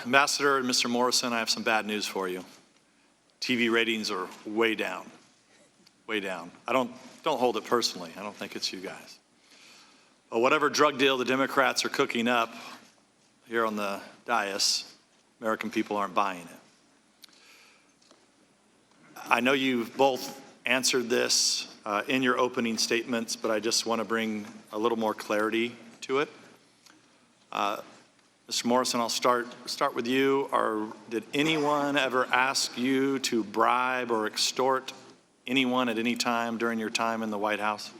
Ambassador and Mr. Morrison, I have some bad news for you. TV ratings are way down, way down. Don't hold it personally. I don't think it's you guys. But whatever drug deal the Democrats are cooking up here on the dais, American people aren't buying it. I know you've both answered this in your opening statements, but I just want to bring a little more clarity to it. Mr. Morrison, I'll start with you. Did anyone ever ask you to bribe or extort anyone at any time during your time in the White House?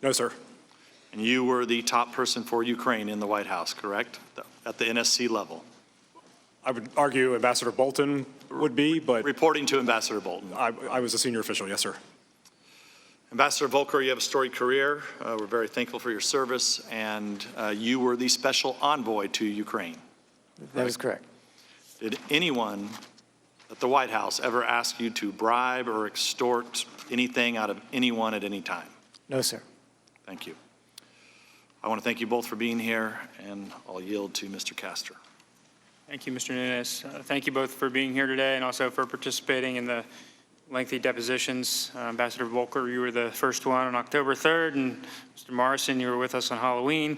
No, sir. And you were the top person for Ukraine in the White House, correct? At the NSC level? I would argue Ambassador Bolton would be, but reporting to Ambassador Bolton. I was a senior official, yes, sir. Ambassador Volker, you have a storied career. We're very thankful for your service, and you were the special envoy to Ukraine. That is correct. Did anyone at the White House ever ask you to bribe or extort anything out of anyone at any time? No, sir. Thank you. I want to thank you both for being here, and I'll yield to Mr. Castor. Thank you, Mr. Nunes. Thank you both for being here today and also for participating in the lengthy depositions. Ambassador Volker, you were the first one on October 3rd, and Mr. Morrison, you were with us on Halloween.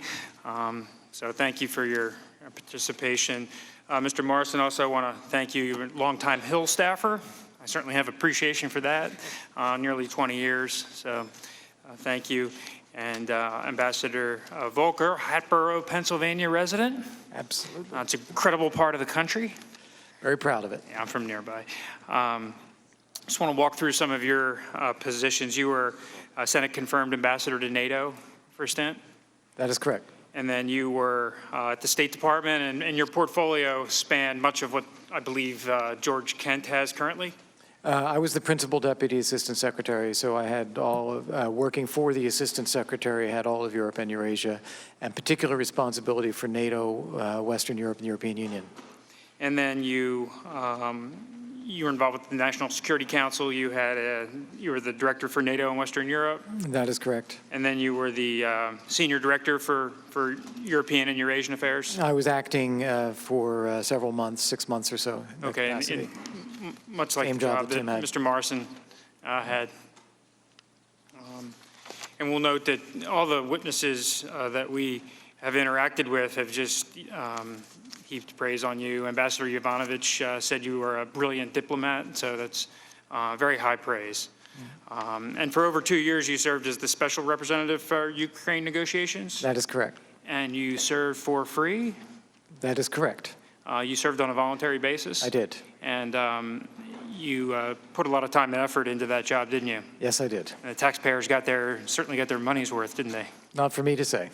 So thank you for your participation. Mr. Morrison, also want to thank you. You're a longtime Hill staffer. I certainly have appreciation for that, nearly 20 years. So thank you. And Ambassador Volker, Hatboro, Pennsylvania resident. Absolutely. It's an incredible part of the country. Very proud of it. Yeah, I'm from nearby. Just want to walk through some of your positions. You were Senate confirmed ambassador to NATO for a stint. That is correct. And then you were at the State Department, and your portfolio spanned much of what I believe George Kent has currently. I was the principal deputy assistant secretary, so I had all of, working for the assistant secretary, I had all of Europe and Eurasia, and particular responsibility for NATO, Western Europe, and the European Union. And then you were involved with the National Security Council. You were the director for NATO in Western Europe. That is correct. And then you were the senior director for European and Eurasian affairs. I was acting for several months, 6 months or so. Okay, and much like the job that Mr. Morrison had. And we'll note that all the witnesses that we have interacted with have just heaped praise on you. Ambassador Yovanovitch said you were a brilliant diplomat, so that's very high praise. And for over 2 years, you served as the special representative for Ukraine negotiations? That is correct. And you served for free? That is correct. You served on a voluntary basis? I did. And you put a lot of time and effort into that job, didn't you? Yes, I did. And the taxpayers certainly got their money's worth, didn't they? Not for me to say.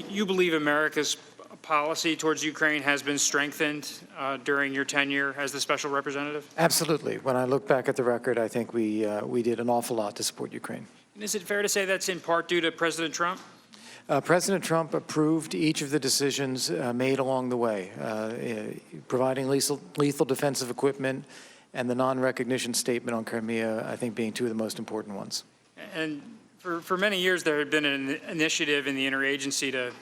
You believe America's policy towards Ukraine has been strengthened during your tenure as the special representative? Absolutely. When I look back at the record, I think we did an awful lot to support Ukraine. And is it fair to say that's in part due to President Trump? President Trump approved each of the decisions made along the way, providing lethal defensive equipment and the non-recognition statement on Crimea, I think, being two of the most important ones. And for many years, there had been an initiative in the interagency to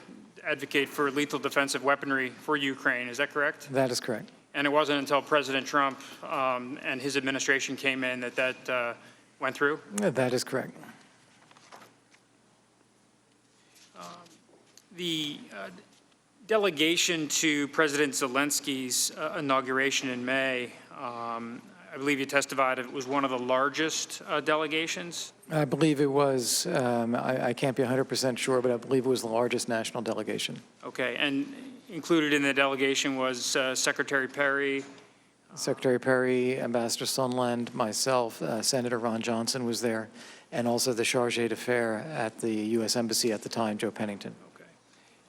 advocate for lethal defensive weaponry for Ukraine. Is that correct? That is correct. And it wasn't until President Trump and his administration came in that went through? That is correct. The delegation to President Zelensky's inauguration in May, I believe you testified it was one of the largest delegations? I believe it was, I can't be 100% sure, but I believe it was the largest national delegation. Okay, and included in the delegation was Secretary Perry? Secretary Perry, Ambassador Sondland, myself, Senator Ron Johnson was there, and also the charge d'affaires at the U.S. Embassy at the time, Joe Pennington. Okay,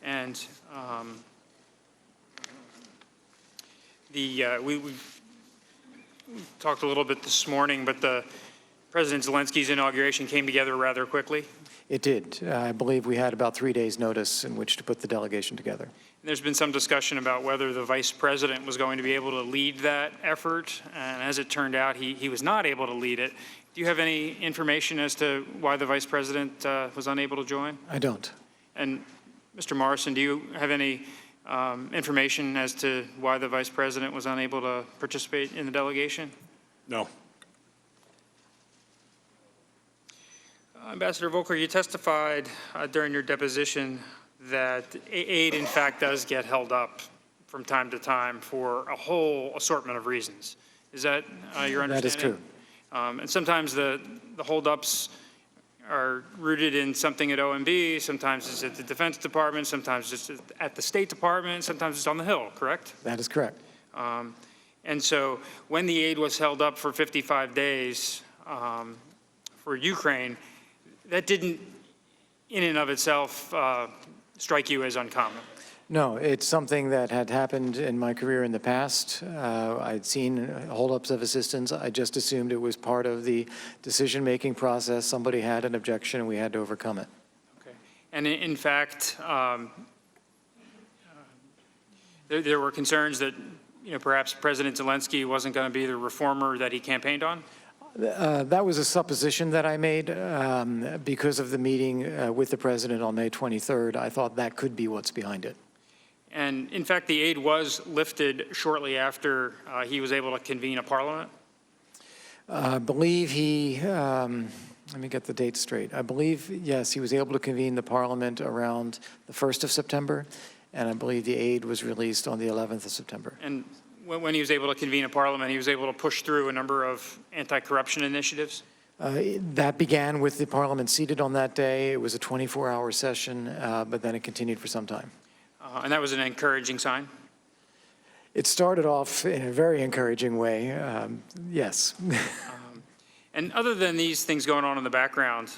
and we talked a little bit this morning, but the President Zelensky's inauguration came together rather quickly. It did. I believe we had about 3 days' notice in which to put the delegation together. There's been some discussion about whether the vice president was going to be able to lead that effort, and as it turned out, he was not able to lead it. Do you have any information as to why the vice president was unable to join? I don't. And Mr. Morrison, do you have any information as to why the Vice President was unable to participate in the delegation? No. Ambassador Volker, you testified during your deposition that aid, in fact, does get held up from time to time for a whole assortment of reasons. Is that your understanding? That is true. And sometimes the holdups are rooted in something at OMB, sometimes it's at the Defense Department, sometimes it's at the State Department, sometimes it's on the Hill, correct? That is correct. And so when the aid was held up for 55 days for Ukraine, that didn't, in and of itself, strike you as uncommon. No, it's something that had happened in my career in the past. I'd seen holdups of assistance. I just assumed it was part of the decision-making process. Somebody had an objection, and we had to overcome it. Okay. And in fact, there were concerns that, perhaps President Zelensky wasn't going to be the reformer that he campaigned on? That was a supposition that I made because of the meeting with the president on May 23rd. I thought that could be what's behind it. And in fact, the aid was lifted shortly after he was able to convene a parliament? I believe he, let me get the date straight. I believe, yes, he was able to convene the parliament around the 1st of September, and I believe the aid was released on the 11th of September. And when he was able to convene a parliament, he was able to push through a number of anti-corruption initiatives? That began with the parliament seated on that day. It was a 24-hour session, but then it continued for some time. And that was an encouraging sign? It started off in a very encouraging way, yes. And other than these things going on in the background,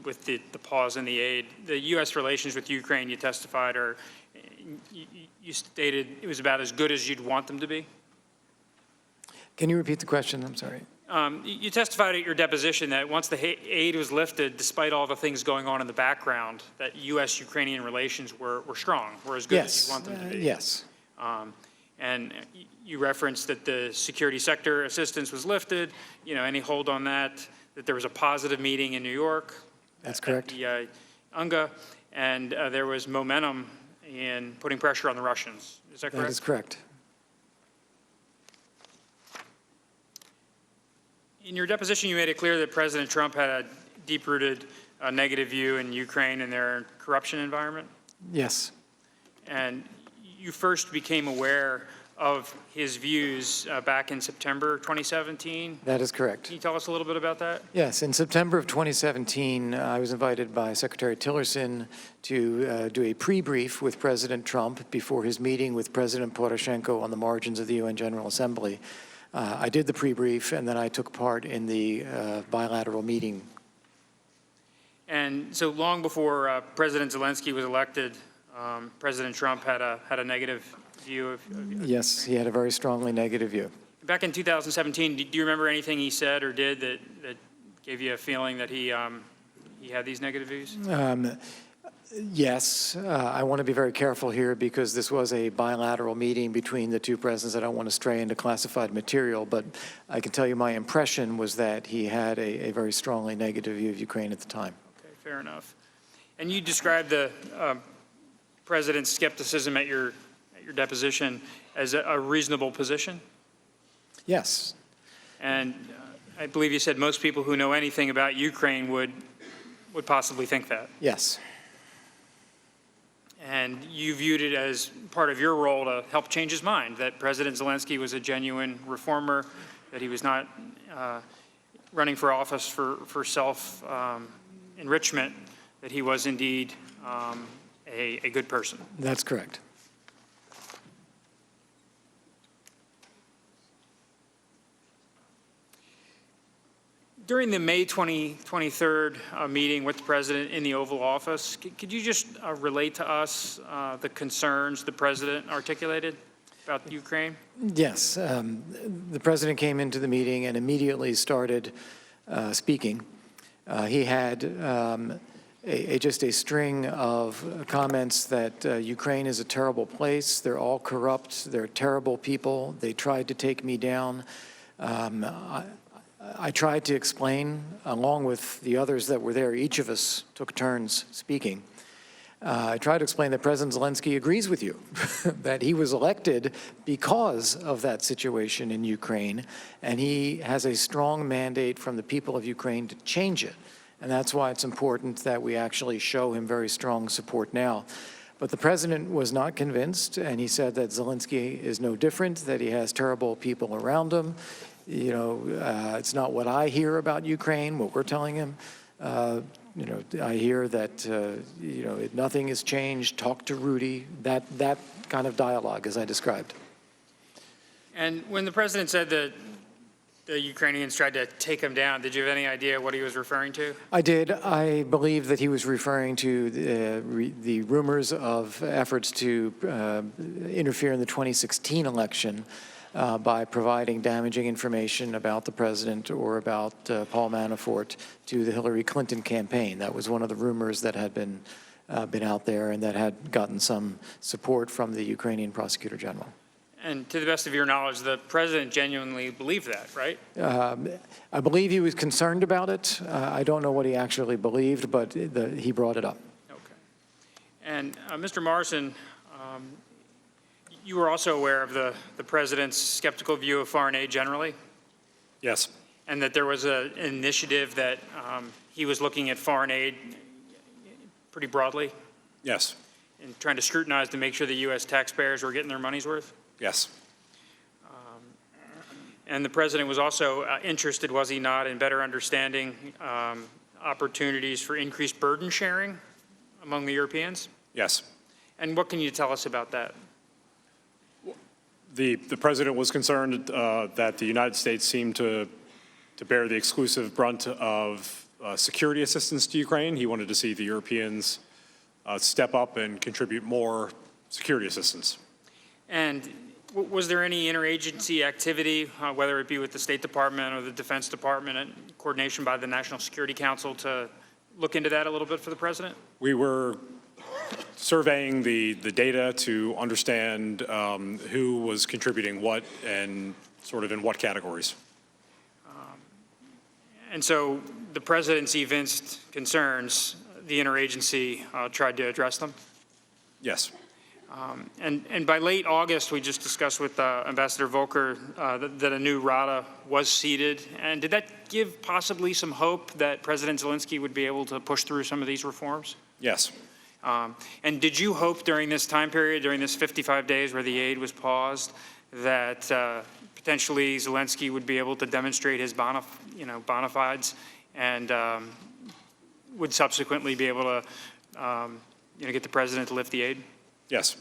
with the pause in the aid, the U.S. relations with Ukraine, you testified, you stated it was about as good as you'd want them to be? Can you repeat the question? I'm sorry. You testified at your deposition that once the aid was lifted, despite all the things going on in the background, that U.S.-Ukrainian relations were strong, were as good as you want them to be. Yes. And you referenced that the security sector assistance was lifted, any hold on that there was a positive meeting in New York. That's correct. At the UNGA, and there was momentum in putting pressure on the Russians. Is that correct? That is correct. In your deposition, you made it clear that President Trump had a deep-rooted negative view in Ukraine and their corruption environment. Yes. And you first became aware of his views back in September 2017. That is correct. Can you tell us a little bit about that? Yes. In September of 2017, I was invited by Secretary Tillerson to do a pre-brief with President Trump before his meeting with President Poroshenko on the margins of the UN General Assembly. I did the pre-brief, and then I took part in the bilateral meeting. And so long before President Zelensky was elected, President Trump had a negative view of Yes, he had a very strongly negative view. Back in 2017, do you remember anything he said or did that gave you a feeling that he had these negative views? Yes, I want to be very careful here because this was a bilateral meeting between the two presidents. I don't want to stray into classified material, but I can tell you my impression was that he had a very strongly negative view of Ukraine at the time. Okay, fair enough. And you described the president's skepticism at your deposition as a reasonable position? Yes. And I believe you said most people who know anything about Ukraine would possibly think that. Yes. And you viewed it as part of your role to help change his mind, that President Zelensky was a genuine reformer, that he was not running for office for self-enrichment, that he was indeed a good person. That's correct. During the May 23rd meeting with the President in the Oval Office, could you just relate to us the concerns the President articulated about Ukraine? Yes. The President came into the meeting and immediately started speaking. He had just a string of comments that Ukraine is a terrible place. They're all corrupt. They're terrible people. They tried to take me down. I tried to explain, along with the others that were there, each of us took turns speaking, I try to explain that President Zelensky agrees with you, that he was elected because of that situation in Ukraine, and he has a strong mandate from the people of Ukraine to change it. And that's why it's important that we actually show him very strong support now. But the president was not convinced, and he said that Zelensky is no different, that he has terrible people around him. You know, it's not what I hear about Ukraine, what we're telling him. You know, I hear that, you know, nothing has changed, talk to Rudy, that kind of dialogue, as I described. And when the president said that the Ukrainians tried to take him down, did you have any idea what he was referring to? I did. I believe that he was referring to the rumors of efforts to interfere in the 2016 election by providing damaging information about the president or about Paul Manafort to the Hillary Clinton campaign. That was one of the rumors that had been out there and that had gotten some support from the Ukrainian prosecutor general. And to the best of your knowledge, the president genuinely believed that, right? I believe he was concerned about it. I don't know what he actually believed, but he brought it up. Okay. And Mr. Morrison, you were also aware of the president's skeptical view of foreign aid generally, Yes. and that there was an initiative that he was looking at foreign aid pretty broadly Yes. and trying to scrutinize to make sure the U.S. taxpayers were getting their money's worth? Yes. And the president was also interested, was he not, in better understanding opportunities for increased burden sharing among the Europeans? Yes. And what can you tell us about that? The president was concerned that the United States seemed to bear the exclusive brunt of security assistance to Ukraine. He wanted to see the Europeans step up and contribute more security assistance. And was there any interagency activity, whether it be with the State Department or the Defense Department, and coordination by the National Security Council to look into that a little bit for the president? We were surveying the data to understand who was contributing what and sort of in what categories. And so the presidency evinced concerns, the interagency tried to address them? Yes. And by late August, we just discussed with Ambassador Volker that a new Rada was seated. And did that give possibly some hope that President Zelensky would be able to push through some of these reforms? Yes. And did you hope during this time period, during this 55 days where the aid was paused, that potentially Zelensky would be able to demonstrate his bona fides and would subsequently be able to get the president to lift the aid? Yes.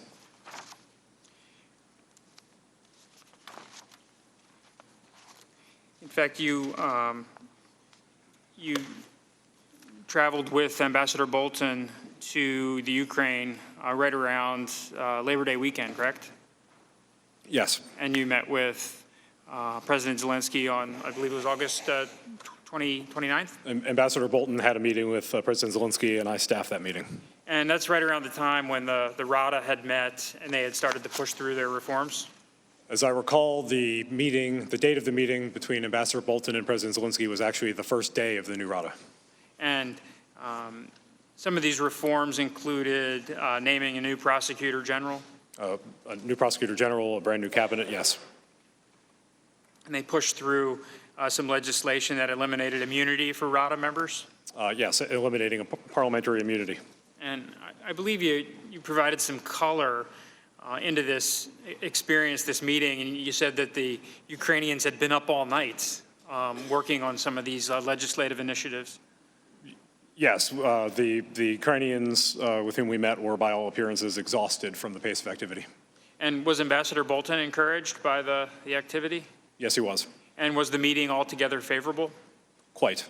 In fact, you traveled with Ambassador Bolton to the Ukraine right around Labor Day weekend, correct? Yes. And you met with President Zelensky on, I believe it was August 29th? Ambassador Bolton had a meeting with President Zelensky, and I staffed that meeting. And that's right around the time when the Rada had met and they had started to push through their reforms? As I recall, the date of the meeting between Ambassador Bolton and President Zelensky was actually the first day of the new Rada. And some of these reforms included naming a new prosecutor general? A new prosecutor general, a brand new cabinet, yes. And they pushed through some legislation that eliminated immunity for Rada members? Yes, eliminating a parliamentary immunity. And I believe you provided some color into this experience, this meeting, and you said that the Ukrainians had been up all night working on some of these legislative initiatives. Yes, the Ukrainians with whom we met were, by all appearances, exhausted from the pace of activity. And was Ambassador Bolton encouraged by the activity? Yes, he was. And was the meeting altogether favorable? Quite.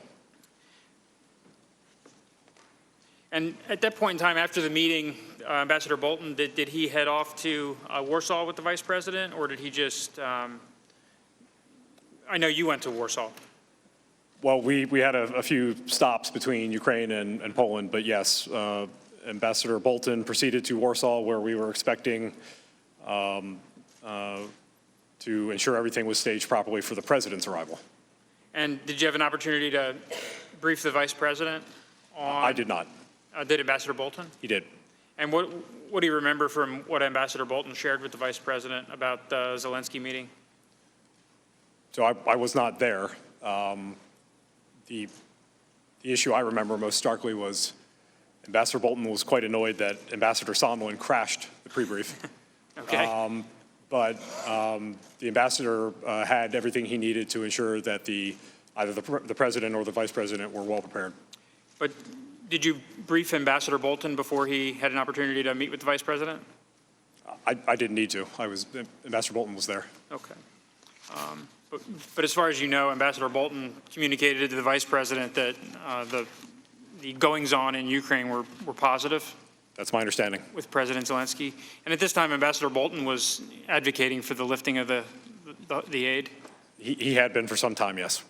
And at that point in time, after the meeting, Ambassador Bolton, did he head off to Warsaw with the vice president, or did he just, I know you went to Warsaw. Well, we had a few stops between Ukraine and Poland, but yes, Ambassador Bolton proceeded to Warsaw, where we were expecting to ensure everything was staged properly for the president's arrival. And did you have an opportunity to brief the vice president on? I did not. Did Ambassador Bolton? He did. And what do you remember from what Ambassador Bolton shared with the Vice President about the Zelensky meeting? So I was not there. The issue I remember most starkly was Ambassador Bolton was quite annoyed that Ambassador Sondland crashed the pre-brief. Okay. But the ambassador had everything he needed to ensure that either the president or the vice president were well prepared. But did you brief Ambassador Bolton before he had an opportunity to meet with the vice president? I didn't need to. Ambassador Bolton was there. Okay. But as far as you know, Ambassador Bolton communicated to the vice president that the goings-on in Ukraine were positive That's my understanding. with President Zelensky. And at this time, Ambassador Bolton was advocating for the lifting of the aid. He had been for some time, yes.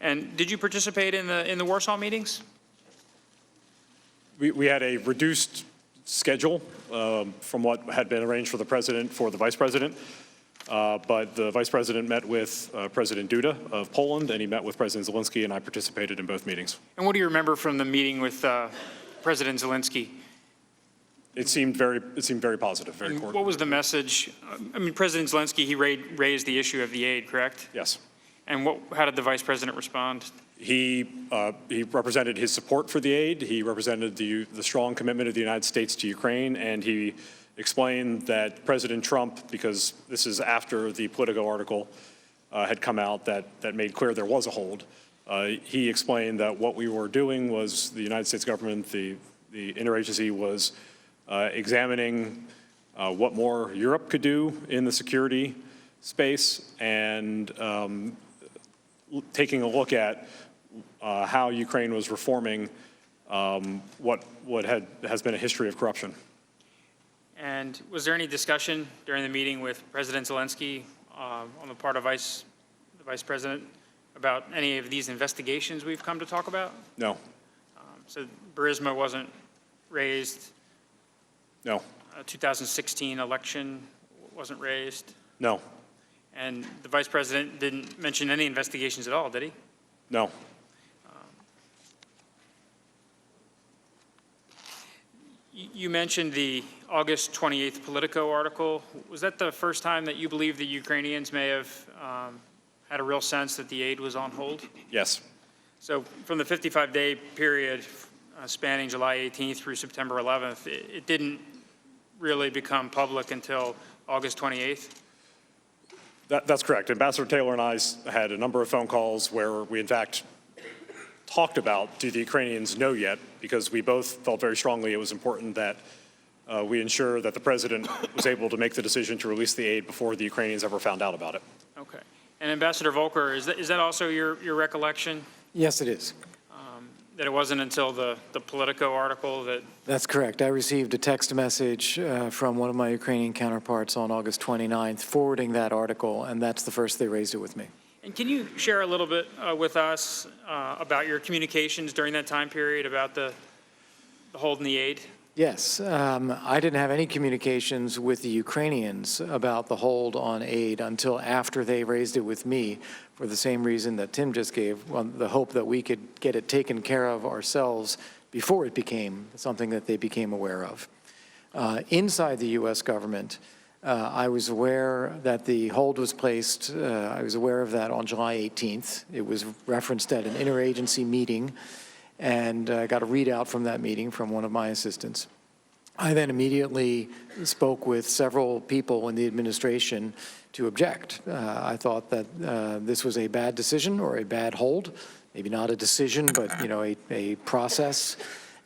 And did you participate in the Warsaw meetings? We had a reduced schedule from what had been arranged for the vice president. But the vice president met with President Duda of Poland, and he met with President Zelensky, and I participated in both meetings. And what do you remember from the meeting with President Zelensky? It seemed very positive, very And cordial. what was the message? I mean, President Zelensky, he raised the issue of the aid, correct? Yes. And how did the vice president respond? He represented his support for the aid. He represented the strong commitment of the United States to Ukraine, and he explained that President Trump, because this is after the Politico article had come out that made clear there was a hold, he explained that what we were doing was the United States government, the interagency was examining what more Europe could do in the security space and taking a look at how Ukraine was reforming what has been a history of corruption. And was there any discussion during the meeting with President Zelensky on the part of the vice president about any of these investigations we've come to talk about? No, So Burisma wasn't raised. no, 2016 election wasn't raised. no, And the vice president didn't mention any investigations at all, did he? no. You mentioned the August 28th Politico article. Was that the first time that you believe the Ukrainians may have had a real sense that the aid was on hold? Yes. So from the 55-day period spanning July 18th through September 11th, it didn't really become public until August 28th? That's correct. Ambassador Taylor and I had a number of phone calls where we, in fact, talked about, do the Ukrainians know yet? Because we both felt very strongly it was important that we ensure that the president was able to make the decision to release the aid before the Ukrainians ever found out about it. Okay. And Ambassador Volker, is that also your recollection, Yes, it is. that it wasn't until the Politico article that? That's correct. I received a text message from one of my Ukrainian counterparts on August 29th forwarding that article, and that's the first they raised it with me. And can you share a little bit with us about your communications during that time period about the hold in the aid? Yes, I didn't have any communications with the Ukrainians about the hold on aid until after they raised it with me, for the same reason that Tim just gave, the hope that we could get it taken care of ourselves before it became something that they became aware of. Inside the U.S. government, I was aware that the hold was placed, I was aware of that on July 18th. It was referenced at an interagency meeting, and I got a readout from that meeting from one of my assistants. I then immediately spoke with several people in the administration to object. I thought that this was a bad decision or a bad hold, maybe not a decision, but a process.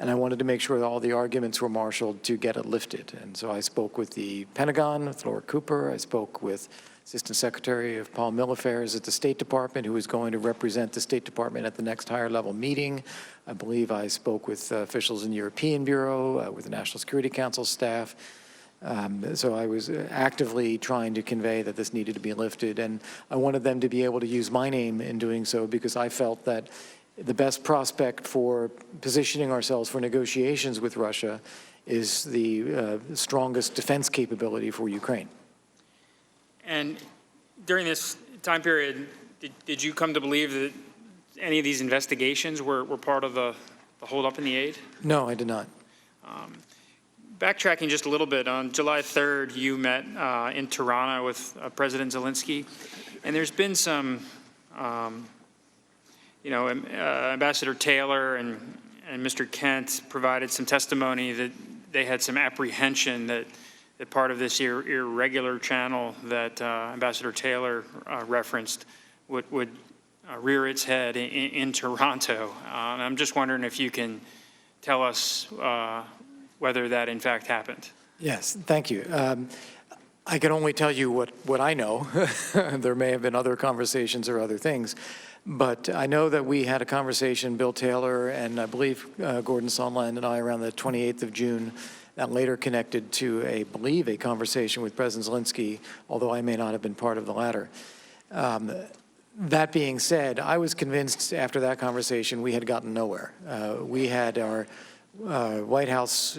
And I wanted to make sure that all the arguments were marshaled to get it lifted. And so I spoke with the Pentagon, with Laura Cooper. I spoke with Assistant Secretary of Parliamentary Affairs at the State Department, who was going to represent the State Department at the next higher level meeting. I believe I spoke with officials in the European Bureau, with the National Security Council staff. So I was actively trying to convey that this needed to be lifted. And I wanted them to be able to use my name in doing so, because I felt that the best prospect for positioning ourselves for negotiations with Russia is the strongest defense capability for Ukraine. And during this time period, did you come to believe that any of these investigations were part of the the holdup in the aid? No, I did not. Backtracking just a little bit, on July 3rd, you met in Toronto with President Zelensky, and there's been some, Ambassador Taylor and Mr. Kent provided some testimony that they had some apprehension that part of this irregular channel that Ambassador Taylor referenced would rear its head in Toronto. And I'm just wondering if you can tell us whether that in fact happened. Yes, thank you. I can only tell you what I know. There may have been other conversations or other things, but I know that we had a conversation, Bill Taylor and I believe Gordon Sondland and I, around the 28th of June, that later connected to a conversation with President Zelensky, although I may not have been part of the latter. That being said, I was convinced after that conversation we had gotten nowhere. We had our White House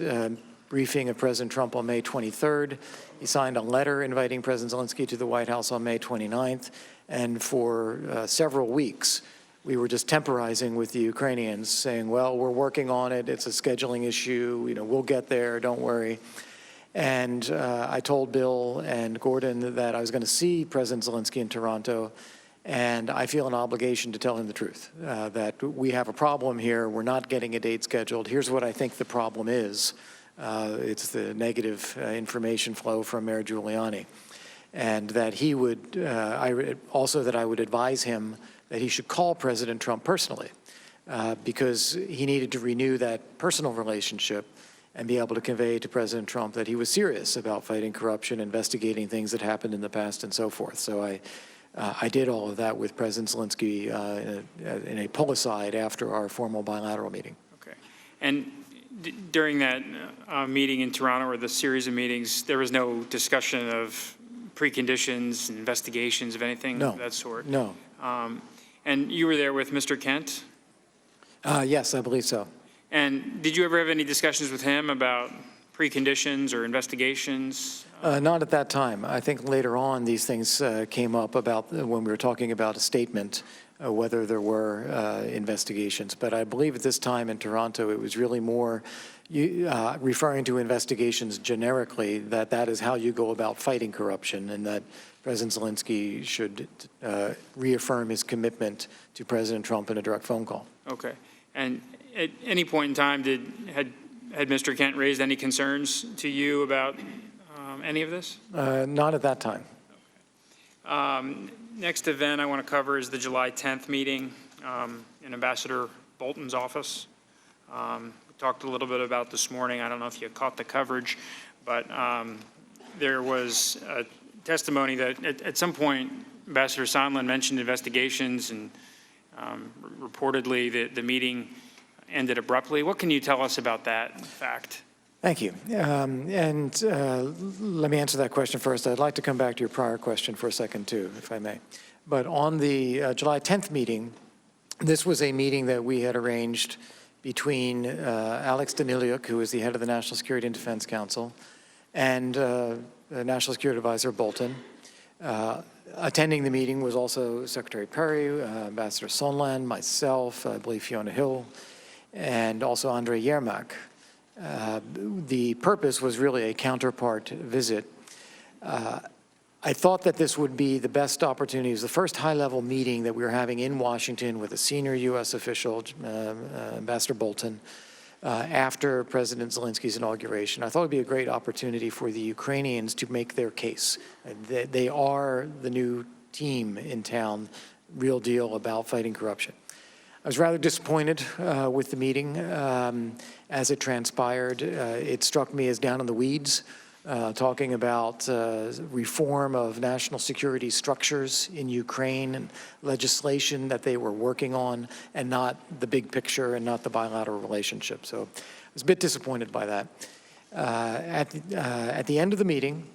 briefing of President Trump on May 23rd. He signed a letter inviting President Zelensky to the White House on May 29th. And for several weeks, we were just temporizing with the Ukrainians, saying, well, we're working on it. It's a scheduling issue. We'll get there. Don't worry. And I told Bill and Gordon that I was going to see President Zelensky in Toronto. And I feel an obligation to tell him the truth, that we have a problem here. We're not getting a date scheduled. Here's what I think the problem is. It's the negative information flow from Mayor Giuliani. And that he would, also that I would advise him that he should call President Trump personally, because he needed to renew that personal relationship and be able to convey to President Trump that he was serious about fighting corruption, investigating things that happened in the past and so forth. So I did all of that with President Zelensky in a pull-aside after our formal bilateral meeting. Okay. And during that meeting in Toronto, or the series of meetings, there was no discussion of preconditions, investigations of anything of that sort? No. And you were there with Mr. Kent? Yes, I believe so. And did you ever have any discussions with him about preconditions or investigations? Not at that time. I think later on these things came up about when we were talking about a statement, whether there were investigations. But I believe at this time in Toronto, it was really more referring to investigations generically, that is how you go about fighting corruption, and that President Zelensky should reaffirm his commitment to President Trump in a direct phone call. Okay. And at any point in time, had Mr. Kent raised any concerns to you about any of this? Not at that time. Next event I want to cover is the July 10th meeting in Ambassador Bolton's office. We talked a little bit about this morning. I don't know if you caught the coverage, but there was a testimony that at some point Ambassador Sondland mentioned investigations, and reportedly the meeting ended abruptly. What can you tell us about that fact? Thank you. And let me answer that question first. I'd like to come back to your prior question for a second, too, if I may. But on the July 10th meeting, this was a meeting that we had arranged between Alex Daniliuk, who is the head of the National Security and Defense Council, and National Security Advisor Bolton. Attending the meeting was also Secretary Perry, Ambassador Sondland, myself, I believe Fiona Hill, and also Andrei Yermak. The purpose was really a counterpart visit. I thought that this would be the best opportunity. It was the first high-level meeting that we were having in Washington with a senior U.S. official, Ambassador Bolton, after President Zelensky's inauguration. I thought it would be a great opportunity for the Ukrainians to make their case. They are the new team in town, real deal about fighting corruption. I was rather disappointed with the meeting as it transpired. It struck me as down in the weeds, talking about reform of national security structures in Ukraine and legislation that they were working on, and not the big picture and not the bilateral relationship. So I was a bit disappointed by that. At the end of the meeting,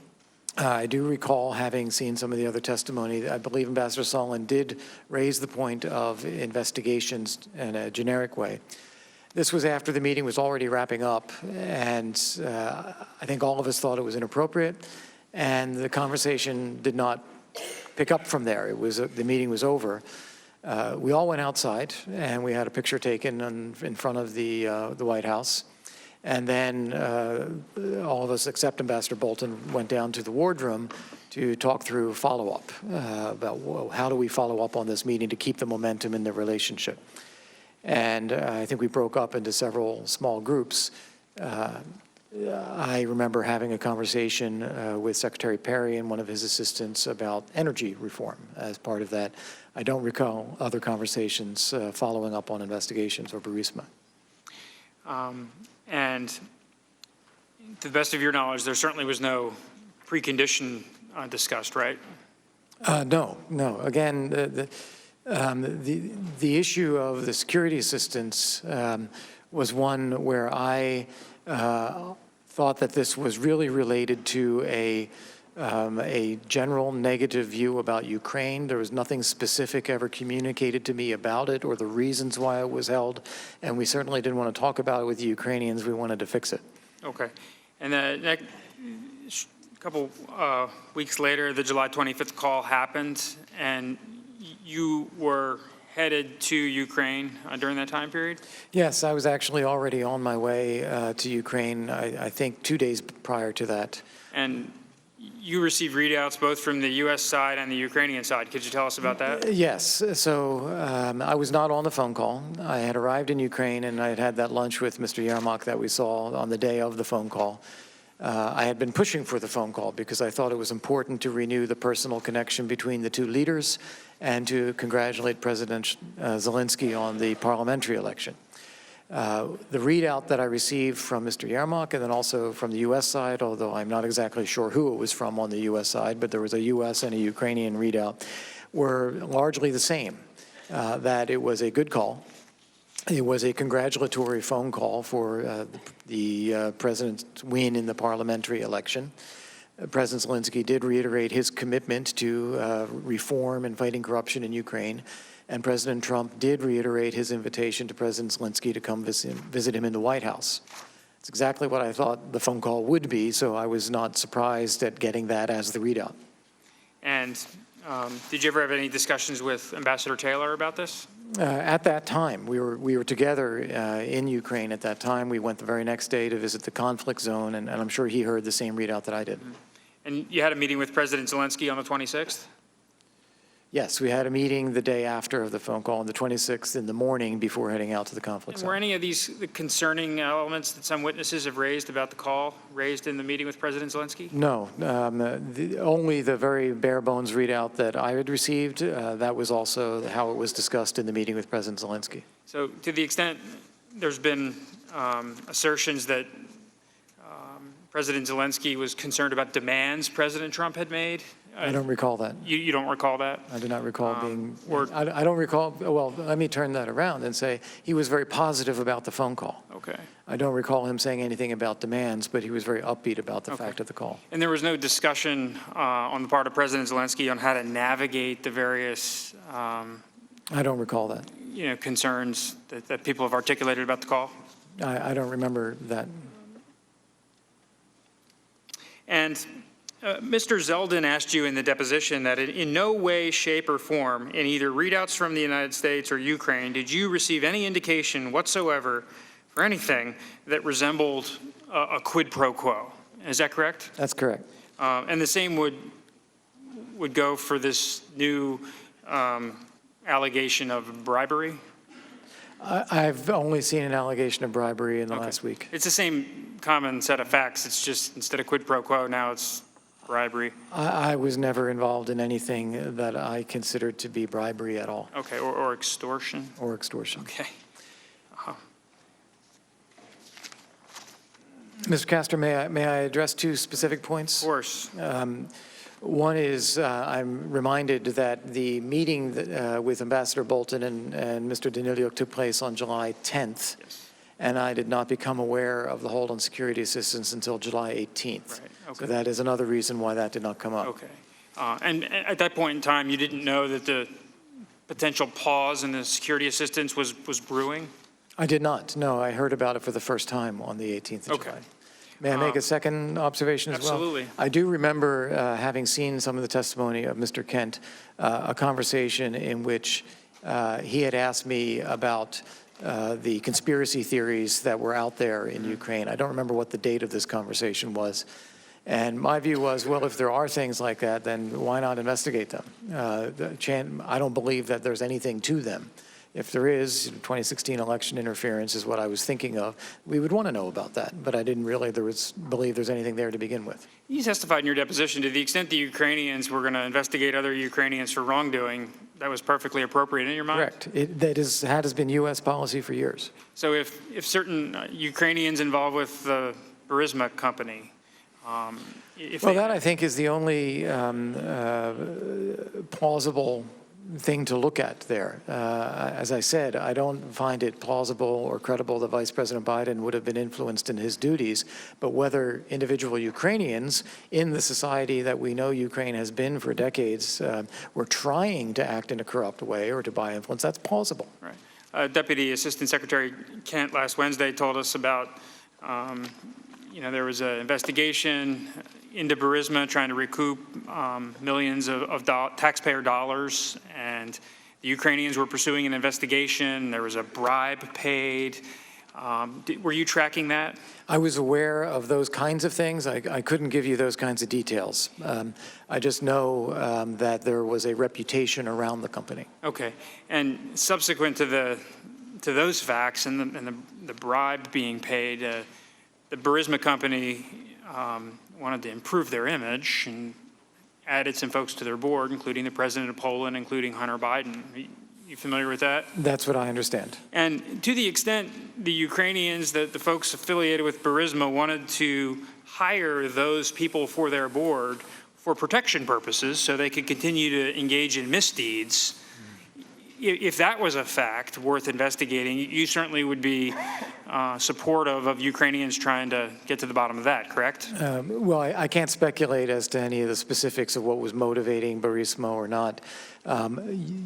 I do recall having seen some of the other testimony. I believe Ambassador Sondland did raise the point of investigations in a generic way. This was after the meeting was already wrapping up, and I think all of us thought it was inappropriate, and the conversation did not pick up from there. The meeting was over. We all went outside, and we had a picture taken in front of the White House. And then all of us, except Ambassador Bolton, went down to the wardroom to talk through follow-up about how do we follow up on this meeting to keep the momentum in the relationship. And I think we broke up into several small groups. I remember having a conversation with Secretary Perry and one of his assistants about energy reform as part of that. I don't recall other conversations following up on investigations or Burisma. And to the best of your knowledge, there certainly was no precondition discussed, right? No. Again, the issue of the security assistance was one where I thought that this was really related to a general negative view about Ukraine. There was nothing specific ever communicated to me about it or the reasons why it was held, and we certainly didn't want to talk about it with the Ukrainians. We wanted to fix it. Okay. And the next couple weeks later, the July 25th call happened, and you were headed to Ukraine during that time period? Yes, I was actually already on my way to Ukraine, I think 2 days prior to that. And you received readouts both from the U.S. side and the Ukrainian side. Could you tell us about that? Yes. So I was not on the phone call. I had arrived in Ukraine, and I had had that lunch with Mr. Yermak that we saw on the day of the phone call. I had been pushing for the phone call because I thought it was important to renew the personal connection between the two leaders and to congratulate President Zelensky on the parliamentary election. The readout that I received from Mr. Yermak and then also from the U.S. side, although I'm not exactly sure who it was from on the U.S. side, but there was a U.S. and a Ukrainian readout, were largely the same, that it was a good call. It was a congratulatory phone call for the president's win in the parliamentary election. President Zelensky did reiterate his commitment to reform and fighting corruption in Ukraine. And President Trump did reiterate his invitation to President Zelensky to come visit him in the White House. It's exactly what I thought the phone call would be, so I was not surprised at getting that as the readout. And did you ever have any discussions with Ambassador Taylor about this? At that time, we were together in Ukraine at that time. We went the very next day to visit the conflict zone, and I'm sure he heard the same readout that I did. And you had a meeting with President Zelensky on the 26th? Yes, we had a meeting the day after of the phone call on the 26th in the morning before heading out to the conflict And zone. were any of these concerning elements that some witnesses have raised about the call raised in the meeting with President Zelensky? No, only the very bare bones readout that I had received. That was also how it was discussed in the meeting with President Zelensky. So to the extent there's been assertions that President Zelensky was concerned about demands President Trump had made? I don't recall that. You don't recall that? I do not recall being, or- I don't recall, well, let me turn that around and say he was very positive about the phone call. Okay. I don't recall him saying anything about demands, but he was very upbeat about the Okay. fact of the call. And there was no discussion on the part of President Zelensky on how to navigate the various, I don't recall that. concerns that people have articulated about the call? I don't remember that. And Mr. Zeldin asked you in the deposition that in no way, shape, or form, in either readouts from the United States or Ukraine, did you receive any indication whatsoever for anything that resembled a quid pro quo. Is that correct? That's correct. And the same would go for this new allegation of bribery? I've only seen an allegation of bribery in the Okay. last week. It's the same common set of facts. It's just instead of quid pro quo, now it's bribery. I was never involved in anything that I considered to be bribery at all, Okay, or extortion? or extortion. Okay. Mr. Castor, may I address two specific points? Of course. One is I'm reminded that the meeting with Ambassador Bolton and Mr. Daniliuk took place on July 10th, Yes. and I did not become aware of the hold on security assistance until July 18th. Right, okay. So that is another reason why that did not come up. Okay. And at that point in time, you didn't know that the potential pause in the security assistance was brewing? I did not. No, I heard about it for the first time on the 18th of Okay. July. May I make a second observation as well? Absolutely. I do remember having seen some of the testimony of Mr. Kent, a conversation in which he had asked me about the conspiracy theories that were out there in Ukraine. I don't remember what the date of this conversation was. And my view was, well, if there are things like that, then why not investigate them? I don't believe that there's anything to them. If there is, 2016 election interference is what I was thinking of. We would want to know about that, but I didn't really believe there's anything there to begin with. You testified in your deposition to the extent the Ukrainians were going to investigate other Ukrainians for wrongdoing, that was perfectly appropriate in your mind? Correct. That has been U.S. policy for years. So if certain Ukrainians involved with the Burisma company, that I think is the only plausible thing to look at there. As I said, I don't find it plausible or credible that Vice President Biden would have been influenced in his duties, but whether individual Ukrainians in the society that we know Ukraine has been for decades were trying to act in a corrupt way or to buy influence, that's plausible. Right. Deputy Assistant Secretary Kent last Wednesday told us about, there was an investigation into Burisma trying to recoup millions of taxpayer dollars, and the Ukrainians were pursuing an investigation. There was a bribe paid. Were you tracking that? I was aware of those kinds of things. I couldn't give you those kinds of details. I just know that there was a reputation around the company. Okay. And subsequent to those facts and the bribe being paid, the Burisma company wanted to improve their image and added some folks to their board, including the president of Poland, including Hunter Biden. Are you familiar with that? That's what I understand. And to the extent the Ukrainians, the folks affiliated with Burisma, wanted to hire those people for their board for protection purposes so they could continue to engage in misdeeds, if that was a fact worth investigating, you certainly would be supportive of Ukrainians trying to get to the bottom of that, correct? Well, I can't speculate as to any of the specifics of what was motivating Burisma or not.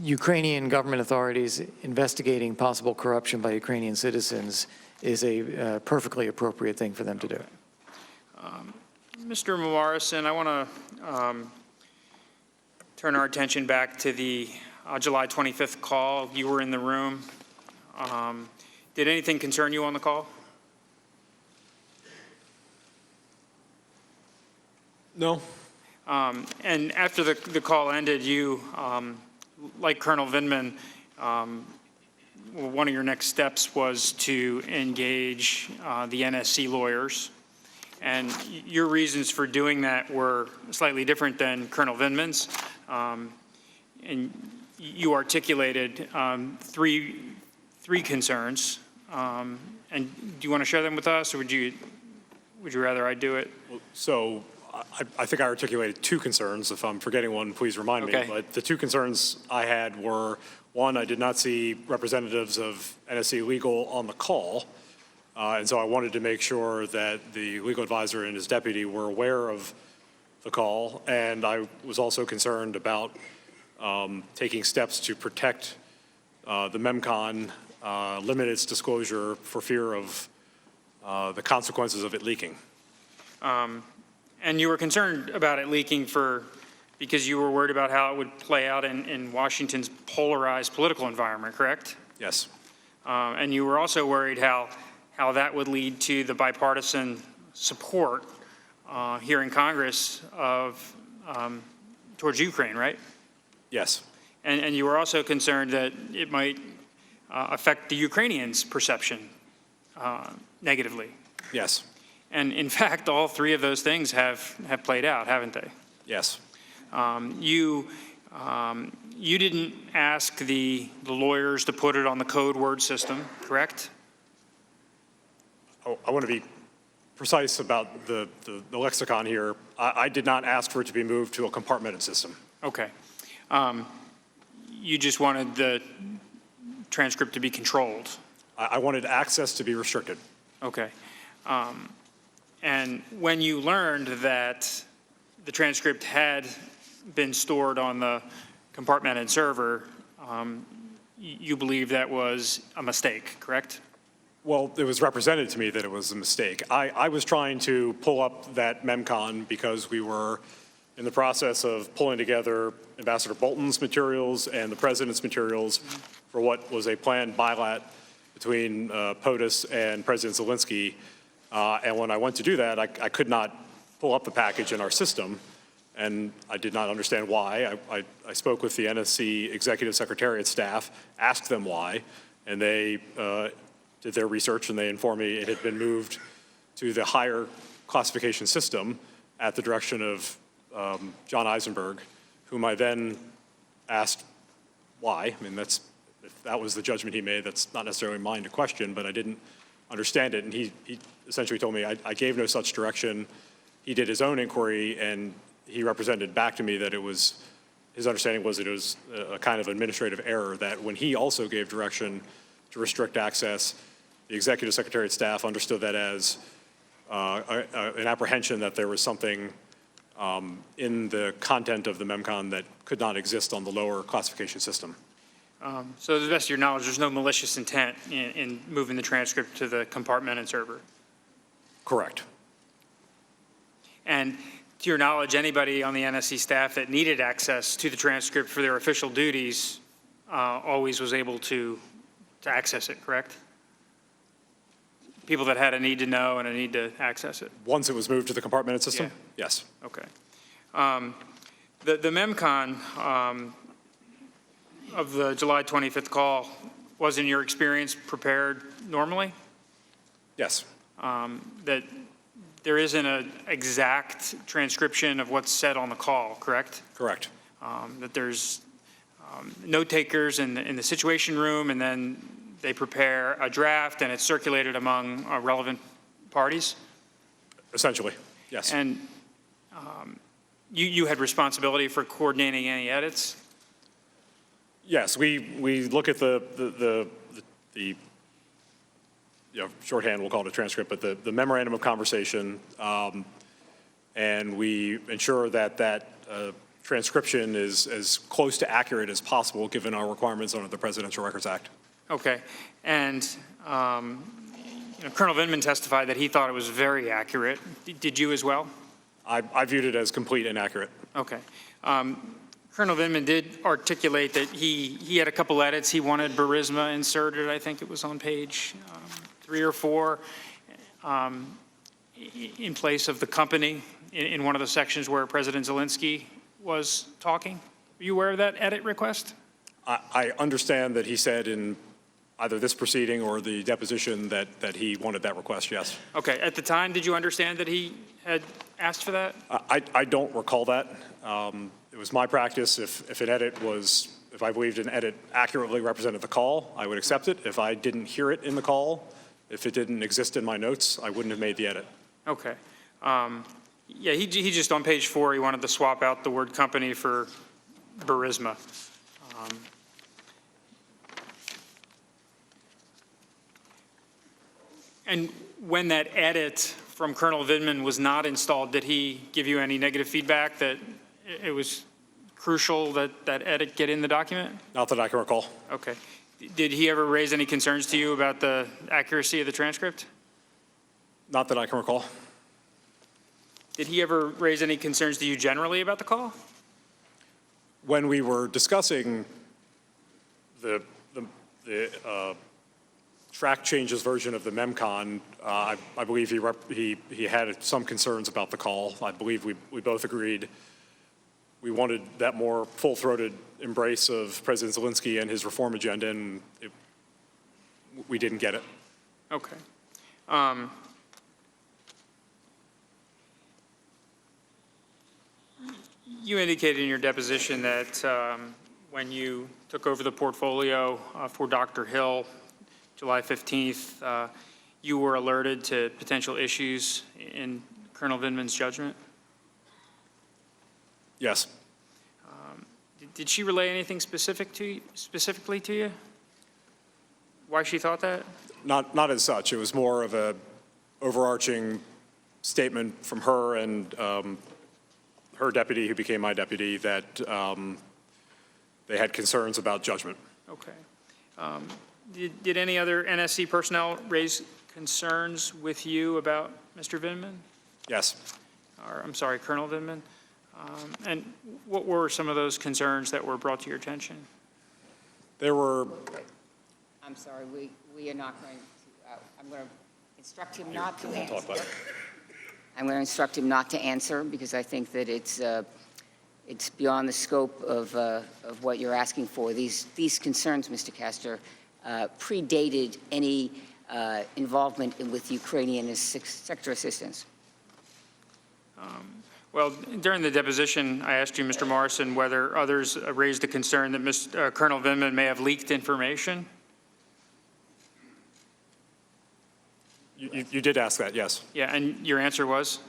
Ukrainian government authorities investigating possible corruption by Ukrainian citizens is a perfectly appropriate thing for them to do. Mr. Morrison, I want to turn our attention back to the July 25th call. You were in the room. Did anything concern you on the call? No. And after the call ended, you, like Colonel Vindman, one of your next steps was to engage the NSC lawyers. And your reasons for doing that were slightly different than Colonel Vindman's. And you articulated three concerns. And do you want to share them with us, or would you rather I do it? So I think I articulated two concerns. If I'm forgetting one, please remind me. But the two concerns I had were, one, I did not see representatives of NSC Legal on the call. And so I wanted to make sure that the legal advisor and his deputy were aware of the call. And I was also concerned about taking steps to protect the MEMCON, limit its disclosure for fear of the consequences of it leaking. And you were concerned about it leaking because you were worried about how it would play out in Washington's polarized political environment, correct? Yes. And you were also worried how that would lead to the bipartisan support here in Congress towards Ukraine, right? Yes. And you were also concerned that it might affect the Ukrainians' perception negatively. Yes. And in fact, all three of those things have played out, haven't they? Yes. You didn't ask the lawyers to put it on the code word system, correct? I want to be precise about the lexicon here. I did not ask for it to be moved to a compartmented system. Okay. You just wanted the transcript to be controlled. I wanted access to be restricted. Okay. And when you learned that the transcript had been stored on the compartmented server, you believe that was a mistake, correct? Well, it was represented to me that it was a mistake. I was trying to pull up that MEMCON because we were in the process of pulling together Ambassador Bolton's materials and the president's materials for what was a planned bilat between POTUS and President Zelensky. And when I went to do that, I could not pull up the package in our system, and I did not understand why. I spoke with the NSC Executive Secretariat staff, asked them why, and they did their research, and they informed me it had been moved to the higher classification system at the direction of John Eisenberg, whom I then asked why. I mean, if that was the judgment he made, that's not necessarily mine to question, but I didn't understand it. And he essentially told me I gave no such direction. He did his own inquiry, and he represented back to me that his understanding was that it was a kind of administrative error, that when he also gave direction to restrict access, the Executive Secretariat staff understood that as an apprehension that there was something in the content of the MEMCON that could not exist on the lower classification system. So to the best of your knowledge, there's no malicious intent in moving the transcript to the compartmented server? Correct. And to your knowledge, anybody on the NSC staff that needed access to the transcript for their official duties always was able to access it, correct? People that had a need to know and a need to access it? Once it was moved to the compartmented system? Yeah. Yes. Okay. The MEMCON of the July 25th call was, in your experience, prepared normally? Yes. That there isn't an exact transcription of what's said on the call, correct? Correct. That there's note takers in the situation room, and then they prepare a draft and it's circulated among relevant parties? Essentially, yes. And you had responsibility for coordinating any edits? Yes, we look at the shorthand, we'll call it a transcript, but the memorandum of conversation, and we ensure that transcription is as close to accurate as possible given our requirements under the Presidential Records Act. Okay. And Colonel Vindman testified that he thought it was very accurate. Did you as well? I viewed it as complete and accurate. Okay. Colonel Vindman did articulate that he had a couple edits. He wanted Burisma inserted. I think it was on page 3 or 4, in place of the company in one of the sections where President Zelensky was talking. Are you aware of that edit request? I understand that he said in either this proceeding or the deposition that he wanted that request, yes. Okay. At the time, did you understand that he had asked for that? I don't recall that. It was my practice, if I believed an edit accurately represented the call, I would accept it. If I didn't hear it in the call, if it didn't exist in my notes, I wouldn't have made the edit. Okay. Yeah, he just, on page 4, he wanted to swap out the word company for Burisma. And when that edit from Colonel Vindman was not installed, did he give you any negative feedback that it was crucial that that edit get in the document? Not that I can recall. Okay. Did he ever raise any concerns to you about the accuracy of the transcript? Not that I can recall. Did he ever raise any concerns to you generally about the call? When we were discussing the track changes version of the MEMCON, I believe he had some concerns about the call. I believe we both agreed we wanted that more full-throated embrace of President Zelensky and his reform agenda, and we didn't get it. Okay. You indicated in your deposition that when you took over the portfolio for Dr. Hill, July 15th, you were alerted to potential issues in Colonel Vindman's judgment? Yes. Did she relay anything specifically to you? Why she thought that? Not as such. It was more of a overarching statement from her and her deputy, who became my deputy, that they had concerns about judgment. Okay. Did any other NSC personnel raise concerns with you about Mr. Vindman? Yes. Or, I'm sorry, Colonel Vindman? And what were some of those concerns that were brought to your attention? There were, I'm sorry, we are not going to, I'm going to instruct him not to answer. I'm going to instruct him not to answer because I think that it's beyond the scope of what you're asking for. These concerns, Mr. Castor, predated any involvement with Ukrainian sector assistance. Well, during the deposition, I asked you, Mr. Morrison, whether others raised the concern that Colonel Vindman may have leaked information. you did ask that, yes. Yeah, and your answer was?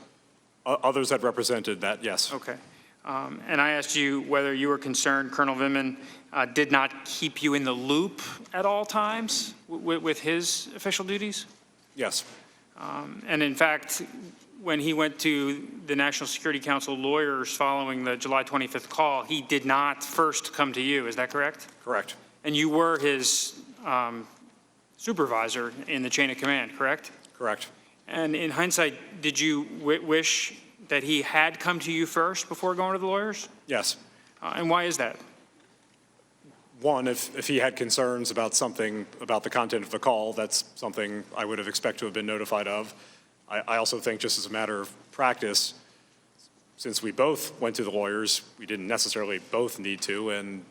Others had represented that, yes. Okay. And I asked you whether you were concerned Colonel Vindman did not keep you in the loop at all times with his official duties? Yes. And in fact, when he went to the National Security Council lawyers following the July 25th call, he did not first come to you, is that correct? Correct. And you were his supervisor in the chain of command, correct? Correct. And in hindsight, did you wish that he had come to you first before going to the lawyers? Yes. And why is that? One, if he had concerns about something, about the content of the call, that's something I would have expected to have been notified of. I also think just as a matter of practice, since we both went to the lawyers, we didn't necessarily both need to, and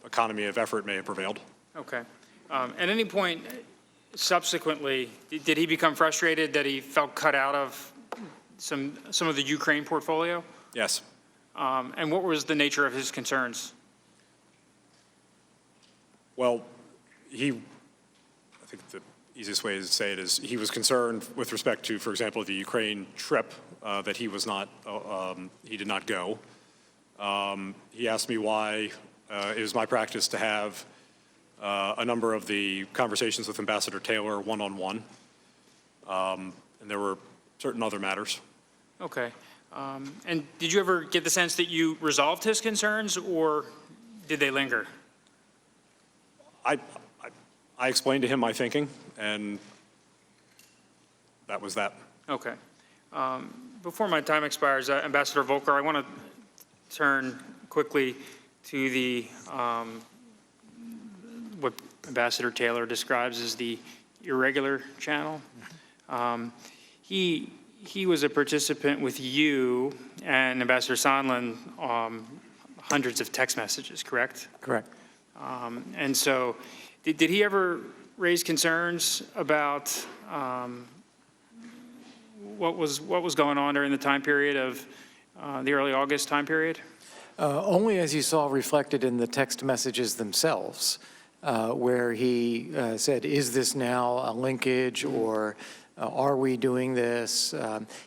economy of effort may have prevailed. Okay. At any point subsequently, did he become frustrated that he felt cut out of some of the Ukraine portfolio? Yes. And what was the nature of his concerns? Well, I think the easiest way to say it is he was concerned with respect to, for example, the Ukraine trip that he was not, he did not go. He asked me why it was my practice to have a number of the conversations with Ambassador Taylor one-on-one, and there were certain other matters. Okay. And did you ever get the sense that you resolved his concerns, or did they linger? I explained to him my thinking, and that was that. Okay. Before my time expires, Ambassador Volker, I want to turn quickly to the what Ambassador Taylor describes as the irregular channel. He was a participant with you and Ambassador Sondland, hundreds of text messages, correct? Correct. And so did he ever raise concerns about what was going on during the time period of the early August time period? Only as you saw reflected in the text messages themselves, where he said, is this now a linkage, or are we doing this?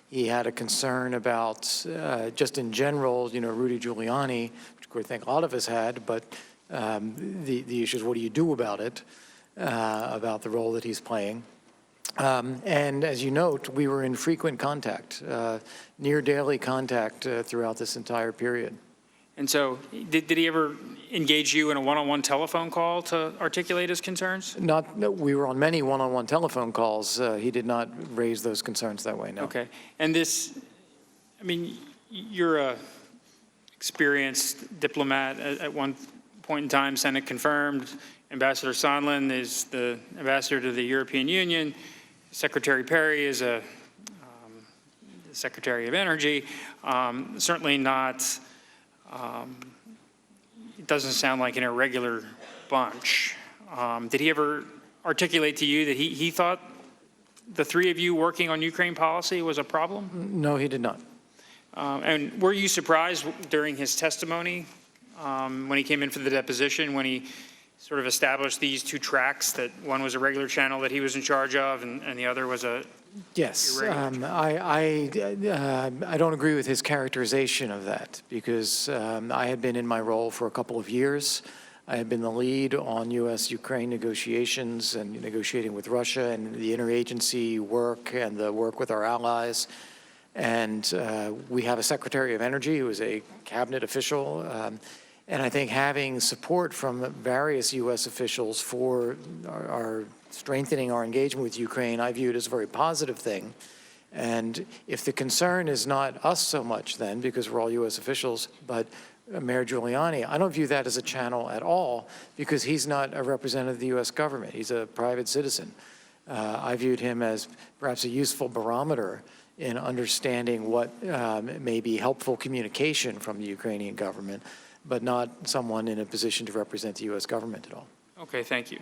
He had a concern about, just in general, Rudy Giuliani, which of course I think a lot of us had, but the issue is, what do you do about it, about the role that he's playing? And as you note, we were in frequent contact, near daily contact throughout this entire period. And so did he ever engage you in a one-on-one telephone call to articulate his concerns? No, we were on many one-on-one telephone calls. He did not raise those concerns that way, no. Okay. And this, I mean, you're a experienced diplomat at one point in time, Senate confirmed. Ambassador Sondland is the ambassador to the European Union. Secretary Perry is a Secretary of Energy. Certainly not, it doesn't sound like an irregular bunch. Did he ever articulate to you that he thought the three of you working on Ukraine policy was a problem? No, he did not. And were you surprised during his testimony when he came in for the deposition, when he sort of established these two tracks, that one was a regular channel that he was in charge of and the other was a Yes, irregular I don't agree with his characterization of that, because I had been in my role for a couple of years. I had been the lead on U.S.-Ukraine negotiations and negotiating with Russia and the interagency work and the work with our allies. And we have a Secretary of Energy who is a cabinet official. And I think having support from various U.S. officials for our strengthening our engagement with Ukraine, I view it as a very positive thing. And if the concern is not us so much then, because we're all U.S. officials, but Mayor Giuliani, I don't view that as a channel at all, because he's not a representative of the U.S. government. He's a private citizen. I viewed him as perhaps a useful barometer in understanding what may be helpful communication from the Ukrainian government, but not someone in a position to represent the U.S. government at all. Okay, thank you.